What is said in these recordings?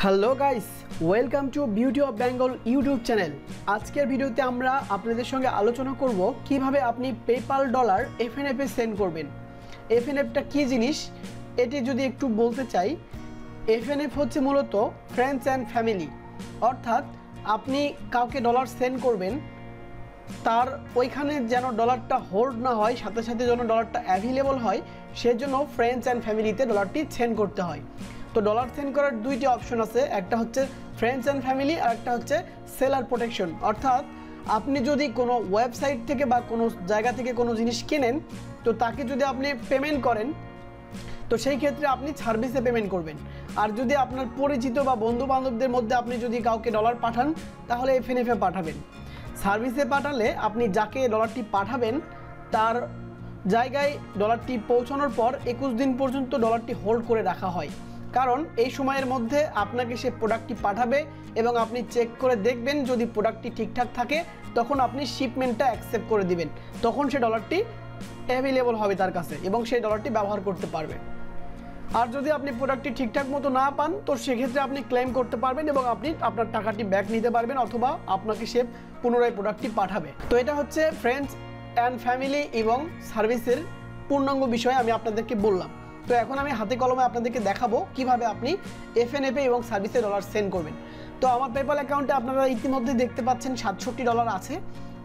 Hello guys, welcome to beauty of Bengal YouTube channel. আজকের ভিডিওতে আমরা আপনাদের সঙ্গে আলোচনা করব কিভাবে আপনি পেপাল ডলার এফএনএফে সেন্ড করবেন। এফএনএফটা কী জিনিস এটি যদি একটু বলতে চাই, এফএনএফ হচ্ছে মূলত ফ্রেন্ডস অ্যান্ড ফ্যামিলি, অর্থাৎ আপনি কাউকে ডলার সেন্ড করবেন, তার ওইখানে যেন ডলারটা হোল্ড না হয়, সাথে সাথে যেন ডলারটা অ্যাভেলেবল হয়, সেজন্য ফ্রেন্ডস অ্যান্ড ফ্যামিলিতে ডলারটি সেন্ড করতে হয়। তো ডলার সেন্ড করার দুইটি অপশন আছে, একটা হচ্ছে ফ্রেন্ডস অ্যান্ড ফ্যামিলি আর একটা হচ্ছে সেলার প্রোটেকশন। অর্থাৎ আপনি যদি কোনো ওয়েবসাইট থেকে বা কোনো জায়গা থেকে কোনো জিনিস কেনেন, তো তাকে যদি আপনি পেমেন্ট করেন, তো সেই ক্ষেত্রে আপনি সার্ভিসে পেমেন্ট করবেন। আর যদি আপনার পরিচিত বা বন্ধু বান্ধবদের মধ্যে আপনি যদি কাউকে ডলার পাঠান, তাহলে এফএনএফে পাঠাবেন। সার্ভিসে পাঠালে আপনি যাকে ডলারটি পাঠাবেন তার জায়গায় ডলারটি পৌঁছানোর পর 21 দিন পর্যন্ত ডলারটি হোল্ড করে রাখা হয়, কারণ এই সময়ের মধ্যে আপনাকে সে প্রোডাক্টটি পাঠাবে এবং আপনি চেক করে দেখবেন, যদি প্রোডাক্টটি ঠিকঠাক থাকে তখন আপনি শিপমেন্টটা অ্যাকসেপ্ট করে দিবেন, তখন সে ডলারটি অ্যাভেলেবল হবে তার কাছে এবং সেই ডলারটি ব্যবহার করতে পারবে। আর যদি আপনি প্রোডাক্টটি ঠিকঠাক মতো না পান, তো সেক্ষেত্রে আপনি ক্লেম করতে পারবেন এবং আপনি আপনার টাকাটি ব্যাক নিতে পারবেন, অথবা আপনাকে সে পুনরায় প্রোডাক্টটি পাঠাবে। তো এটা হচ্ছে ফ্রেন্ডস অ্যান্ড ফ্যামিলি এবং সার্ভিসের পূর্ণাঙ্গ বিষয় আমি আপনাদেরকে বললাম। তো এখন আমি হাতে কলমে আপনাদেরকে দেখাবো কিভাবে আপনি এফএনএফে এবং সার্ভিসে ডলার সেন্ড করবেন। তো আমার পেপ্যাল অ্যাকাউন্টে আপনারা ইতিমধ্যে দেখতে পাচ্ছেন $67 আছে।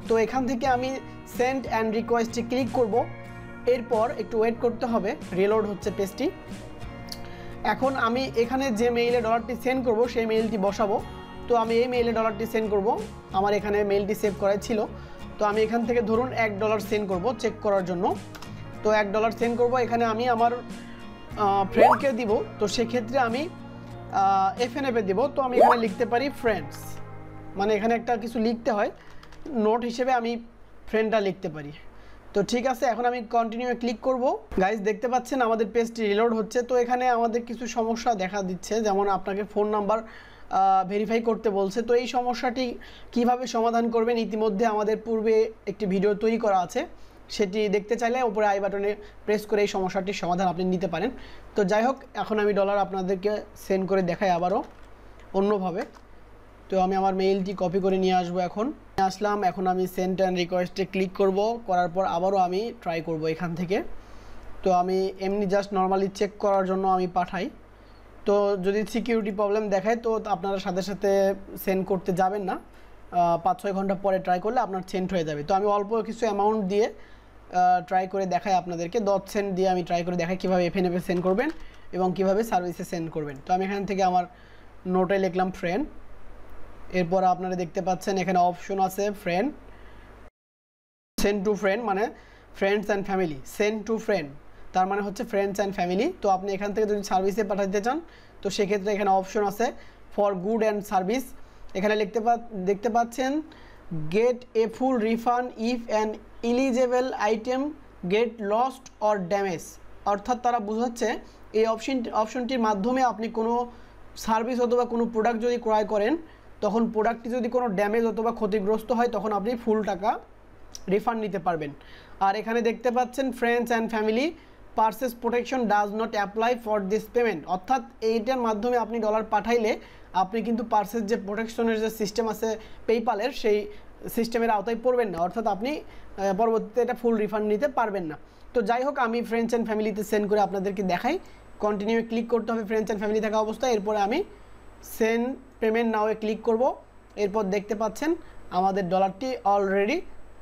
তো এখান থেকে আমি সেন্ড অ্যান্ড রিকোয়েস্টে ক্লিক করব, এরপর একটু ওয়েট করতে হবে, রিলোড হচ্ছে পেজটি। এখন আমি এখানে যে মেইলে ডলারটি সেন্ড করব সেই মেইলটি বসাবো। তো আমি এই মেইলে ডলারটি সেন্ড করব, আমার এখানে মেইলটি সেভ করা ছিল। তো আমি এখান থেকে ধরুন $1 সেন্ড করব চেক করার জন্য। তো $1 সেন্ড করব, এখানে আমি আমার ফ্রেন্ডকে দিব, তো সেক্ষেত্রে আমি এফএনএফে দিব। তো আমি এখানে লিখতে পারি ফ্রেন্ডস, মানে এখানে একটা কিছু লিখতে হয়, নোট হিসেবে আমি ফ্রেন্ডটা লিখতে পারি। তো ঠিক আছে, এখন আমি কন্টিনিউ ক্লিক করব। গাইজ দেখতে পাচ্ছেন আমাদের পেজটি রিলোড হচ্ছে। তো এখানে আমাদের কিছু সমস্যা দেখা দিচ্ছে, যেমন আপনাকে ফোন নাম্বার ভেরিফাই করতে বলছে। তো এই সমস্যাটি কিভাবে সমাধান করবেন, ইতিমধ্যে আমাদের পূর্বে একটি ভিডিও তৈরি করা আছে, সেটি দেখতে চাইলে উপরে আই বাটনে প্রেস করে এই সমস্যাটির সমাধান আপনি নিতে পারেন। তো যাই হোক, এখন আমি ডলার আপনাদেরকে সেন্ড করে দেখাই আবারও অন্যভাবে। তো আমি আমার মেইলটি কপি করে নিয়ে আসবো, এখন আসলাম। এখন আমি সেন্ড অ্যান্ড রিকোয়েস্টে ক্লিক করব, করার পর আবারও আমি ট্রাই করব এখান থেকে। তো আমি এমনি জাস্ট নর্মালি চেক করার জন্য আমি পাঠাই। তো যদি সিকিউরিটি প্রবলেম দেখায়, তো আপনারা সাথে সাথে সেন্ড করতে যাবেন না, 5-6 ঘন্টা পরে ট্রাই করলে আপনার সেন্ড হয়ে যাবে। তো আমি অল্প কিছু অ্যামাউন্ট দিয়ে ট্রাই করে দেখাই আপনাদেরকে, $10 দিয়ে আমি ট্রাই করে দেখাই কীভাবে এফএনএফে সেন্ড করবেন এবং কীভাবে সার্ভিসে সেন্ড করবেন। তো আমি এখান থেকে আমার নোটে লিখলাম ফ্রেন্ড, এরপর আপনারা দেখতে পাচ্ছেন এখানে অপশন আছে ফ্রেন্ড, সেন্ড টু ফ্রেন্ড, মানে friends and family. Send to friend তার মানে হচ্ছে ফ্রেন্ডস অ্যান্ড ফ্যামিলি। তো আপনি এখান থেকে যদি সার্ভিসে পাঠাতে চান, তো সেক্ষেত্রে এখানে অপশন আছে ফর গুড অ্যান্ড সার্ভিস। এখানে দেখতে পাচ্ছেন gate A full refund if an eligible item get lost or damage. অর্থাৎ তারা বোঝাচ্ছে এই অপশনটির মাধ্যমে আপনি কোনো সার্ভিস অথবা কোনো প্রোডাক্ট যদি ক্রয় করেন, তখন প্রোডাক্টটি যদি কোনো ড্যামেজ অথবা ক্ষতিগ্রস্ত হয়, তখন আপনি ফুল টাকা রিফান্ড নিতে পারবেন। আর এখানে দেখতে পাচ্ছেন friends and family purchase protection does not apply for this payment. অর্থাৎ এইটার মাধ্যমে আপনি ডলার পাঠাইলে আপনি কিন্তু পারচেস যে প্রোটেকশনের যে সিস্টেম আছে পেপ্যালের, সেই সিস্টেমের আওতায় পড়বেন না, অর্থাৎ আপনি পরবর্তীতে এটা ফুল রিফান্ড নিতে পারবেন না। তো যাই হোক, আমি ফ্রেন্ডস অ্যান্ড ফ্যামিলিতে সেন্ড করে আপনাদেরকে দেখাই। কন্টিনিউ ক্লিক করতে হবে ফ্রেন্ডস অ্যান্ড ফ্যামিলি থাকা অবস্থায়, এরপরে আমি সেন্ড পেমেন্ট নাওয়ে ক্লিক করব। এরপর দেখতে পাচ্ছেন আমাদের ডলারটি অলরেডি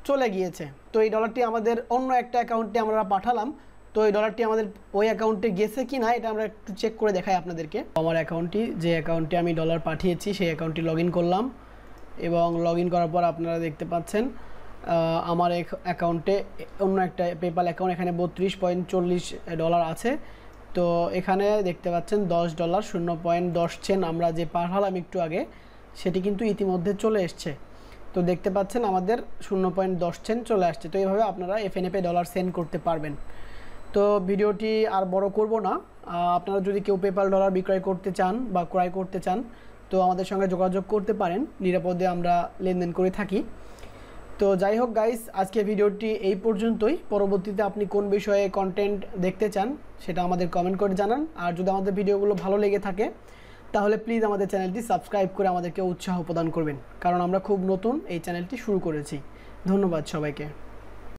চলে গিয়েছে। তো এই ডলারটি আমাদের অন্য একটা অ্যাকাউন্টে আমরা পাঠালাম। তো এই ডলারটি আমাদের ওই অ্যাকাউন্টে গেছে কি না, এটা আমরা একটু চেক করে দেখাই আপনাদেরকে। আমার অ্যাকাউন্টটি, যে অ্যাকাউন্টে আমি ডলার পাঠিয়েছি, সেই অ্যাকাউন্টটি লগ ইন করলাম এবং লগ ইন করার পর আপনারা দেখতে পাচ্ছেন আমার অ্যাকাউন্টে অন্য একটা পেপ্যাল অ্যাকাউন্ট, এখানে $32.40 আছে। তো এখানে দেখতে পাচ্ছেন $10 0.10 আমরা যে পাঠালাম একটু আগে, সেটি কিন্তু ইতিমধ্যে চলে এসছে। তো দেখতে পাচ্ছেন আমাদের 0.10 চলে আসছে। তো এইভাবে আপনারা এফএনএফে ডলার সেন্ড করতে পারবেন। তো ভিডিওটি আর বড় করব না, আপনারা যদি কেউ পেপ্যাল ডলার বিক্রয় করতে চান বা ক্রয় করতে চান, তো আমাদের সঙ্গে যোগাযোগ করতে পারেন, নিরাপদে আমরা লেনদেন করে থাকি। তো যাই হোক গাইস, আজকে ভিডিওটি এই পর্যন্তই। পরবর্তীতে আপনি কোন বিষয়ে কন্টেন্ট দেখতে চান সেটা আমাদের কমেন্ট করে জানান। আর যদি আমাদের ভিডিওগুলো ভালো লেগে থাকে, তাহলে প্লিজ আমাদের চ্যানেলটি সাবস্ক্রাইব করে আমাদেরকে উৎসাহ প্রদান করবেন, কারণ আমরা খুব নতুন এই চ্যানেলটি শুরু করেছি। ধন্যবাদ সবাইকে।